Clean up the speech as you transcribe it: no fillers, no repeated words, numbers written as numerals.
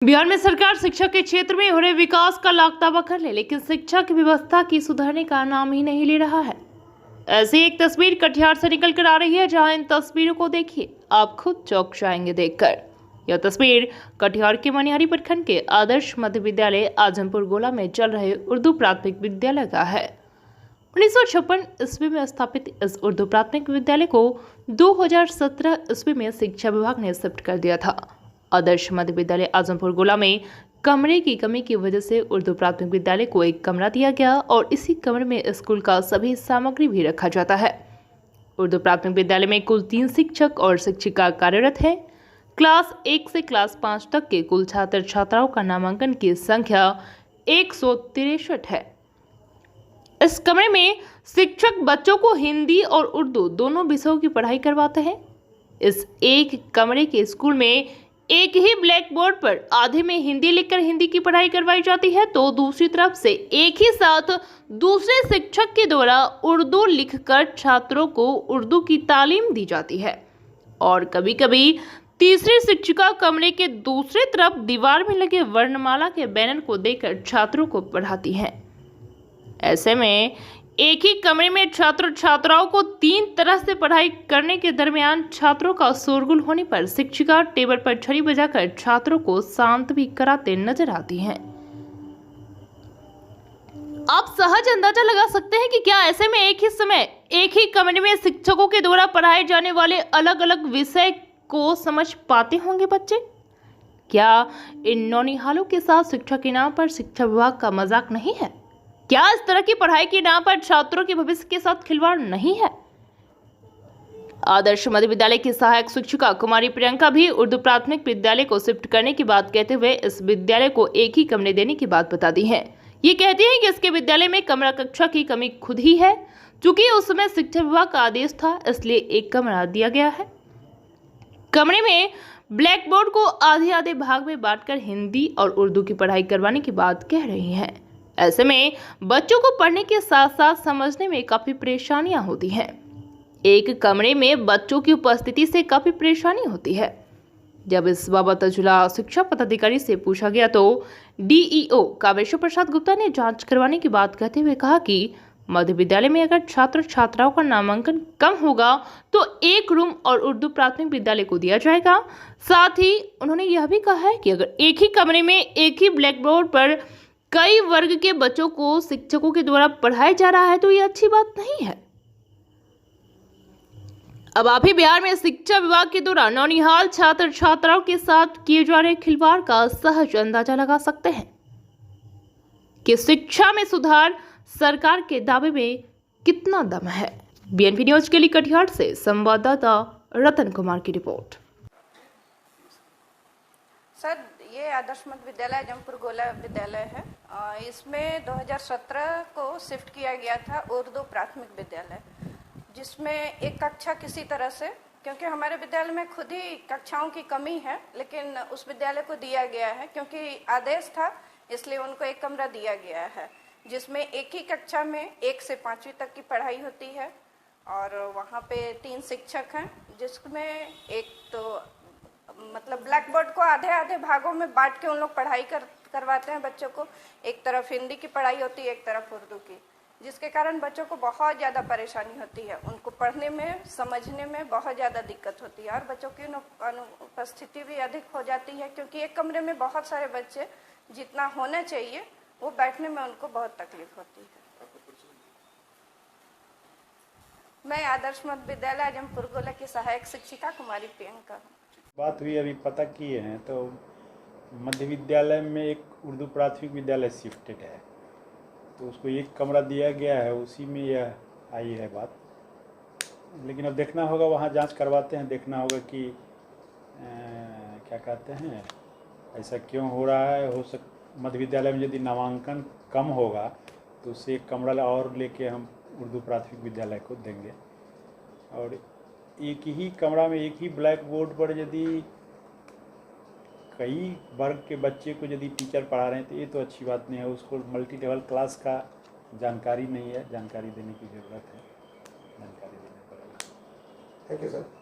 बिहार में सरकार शिक्षा के क्षेत्र में हो रहे विकास का लाख दावा कर ले, लेकिन शिक्षा की व्यवस्था की सुधरने का नाम ही नहीं ले रहा है। ऐसी एक तस्वीर कटिहार से निकल कर आ रही है, जहां इन तस्वीरों को देखिए, आप खुद चौंक जाएंगे देखकर। यह तस्वीर कटिहार के मनिहारी प्रखंड के आदर्श मध्य विद्यालय आजमपुर गोला में चल रहे उर्दू प्राथमिक विद्यालय का है। 1956 ईस्वी में स्थापित इस उर्दू प्राथमिक विद्यालय को 2017 ईस्वी में शिक्षा विभाग ने शिफ्ट कर दिया था। आदर्श मध्य विद्यालय आजमपुर गोला में कमरे की कमी की वजह से उर्दू प्राथमिक विद्यालय को एक कमरा दिया गया और इसी कमरे में स्कूल का सभी सामग्री भी रखा जाता है। उर्दू प्राथमिक विद्यालय में कुल 3 शिक्षक और शिक्षिका कार्यरत हैं। क्लास 1 से क्लास 5 तक के कुल छात्र छात्राओं का नामांकन की संख्या 163 है। इस कमरे में शिक्षक बच्चों को हिंदी और उर्दू दोनों विषयों की पढ़ाई करवाते हैं। इस एक कमरे के स्कूल में एक ही ब्लैक बोर्ड पर आधे में हिंदी लिखकर हिंदी की पढ़ाई करवाई जाती है, तो दूसरी तरफ से एक ही साथ दूसरे शिक्षक के द्वारा उर्दू लिखकर छात्रों को उर्दू की तालीम दी जाती है। और कभी कभी तीसरी शिक्षिका कमरे के दूसरी तरफ दीवार में लगे वर्णमाला के बैनर को देकर छात्रों को पढ़ाती हैं। ऐसे में एक ही कमरे में छात्र छात्राओं को 3 तरह से पढ़ाई करने के दरमियान छात्रों का शोरगुल होने पर शिक्षिका टेबल पर छड़ी बजाकर छात्रों को शांत भी कराते नजर आती हैं। आप सहज अंदाजा लगा सकते हैं कि क्या ऐसे में एक ही समय एक ही कमरे में शिक्षकों के द्वारा पढ़ाए जाने वाले अलग अलग विषय को समझ पाते होंगे बच्चे? क्या इन नौनिहालों के साथ शिक्षा के नाम पर शिक्षा विभाग का मजाक नहीं है? क्या इस तरह की पढ़ाई के नाम पर छात्रों के भविष्य के साथ खिलवाड़ नहीं है? आदर्श मध्य विद्यालय की सहायक शिक्षिका कुमारी प्रियंका भी उर्दू प्राथमिक विद्यालय को शिफ्ट करने की बात कहते हुए इस विद्यालय को एक ही कमरे देने की बात बता दी है। ये कहती हैं कि इसके विद्यालय में कमरा कक्षा की कमी खुद ही है, चूंकि उस समय शिक्षा विभाग का आदेश था, इसलिए एक कमरा दिया गया है। कमरे में ब्लैक बोर्ड को आधे आधे भाग में बांटकर हिंदी और उर्दू की पढ़ाई करवाने की बात कह रही हैं। ऐसे में बच्चों को पढ़ने के साथ साथ समझने में काफी परेशानियां होती हैं। एक कमरे में बच्चों की उपस्थिति से काफी परेशानी होती है। जब इस बाबत जिला शिक्षा पदाधिकारी से पूछा गया तो डीईओ कामेश्वर प्रसाद गुप्ता ने जांच करवाने की बात कहते हुए कहा कि मध्य विद्यालय में अगर छात्र छात्राओं का नामांकन कम होगा तो एक रूम और उर्दू प्राथमिक विद्यालय को दिया जाएगा। साथ ही उन्होंने यह भी कहा है कि अगर एक ही कमरे में एक ही ब्लैक बोर्ड पर कई वर्ग के बच्चों को शिक्षकों के द्वारा पढ़ाया जा रहा है तो ये अच्छी बात नहीं है। अब आप ही बिहार में शिक्षा विभाग के द्वारा नौनिहाल छात्र छात्राओं के साथ किए जा रहे खिलवाड़ का सहज अंदाजा लगा सकते हैं कि शिक्षा में सुधार सरकार के दावे में कितना दम है। बीएनपी न्यूज के लिए कटिहार से संवाददाता रतन कुमार की रिपोर्ट। सर, ये आदर्श मध्य विद्यालय आजमपुर गोला विद्यालय है। इसमें 2017 को शिफ्ट किया गया था उर्दू प्राथमिक विद्यालय, जिसमें एक कक्षा किसी तरह से, क्योंकि हमारे विद्यालय में खुद ही कक्षाओं की कमी है, लेकिन उस विद्यालय को दिया गया है क्योंकि आदेश था, इसलिए उनको एक कमरा दिया गया है, जिसमें एक ही कक्षा में 1 से 5वीं तक की पढ़ाई होती है। और वहाँ पे 3 शिक्षक हैं, जिसमें एक तो मतलब ब्लैक बोर्ड को आधे आधे भागों में बांट के उन लोग पढ़ाई करवाते हैं बच्चों को। एक तरफ हिंदी की पढ़ाई होती है, एक तरफ उर्दू की, जिसके कारण बच्चों को बहुत ज़्यादा परेशानी होती है। उनको पढ़ने में, समझने में बहुत ज़्यादा दिक्कत होती है और बच्चों की अनुपस्थिति भी अधिक हो जाती है, क्योंकि एक कमरे में बहुत सारे बच्चे जितना होना चाहिए वो बैठने में उनको बहुत तकलीफ होती है। मैं आदर्श मध्य विद्यालय आजमपुर गोला की सहायक शिक्षिका कुमारी प्रियंका हूँ। बात हुई, अभी पता किए हैं तो मध्य विद्यालय में एक उर्दू प्राथमिक विद्यालय शिफ्टेड है, तो उसको एक कमरा दिया गया है, उसी में यह आई है बात। लेकिन अब देखना होगा, वहाँ जांच करवाते हैं, देखना होगा कि क्या कहते हैं, ऐसा क्यों हो रहा है। मध्य विद्यालय में यदि नामांकन कम होगा तो उससे एक कमरा और लेके हम उर्दू प्राथमिक विद्यालय को देंगे। और एक ही कमरा में एक ही ब्लैक बोर्ड पर यदि कई वर्ग के बच्चे को यदि टीचर पढ़ा रहे हैं तो ये तो अच्छी बात नहीं है। उसको मल्टी लेवल क्लास का जानकारी नहीं है, जानकारी देने की ज़रूरत है, जानकारी देना पड़ेगा। Thank you sir.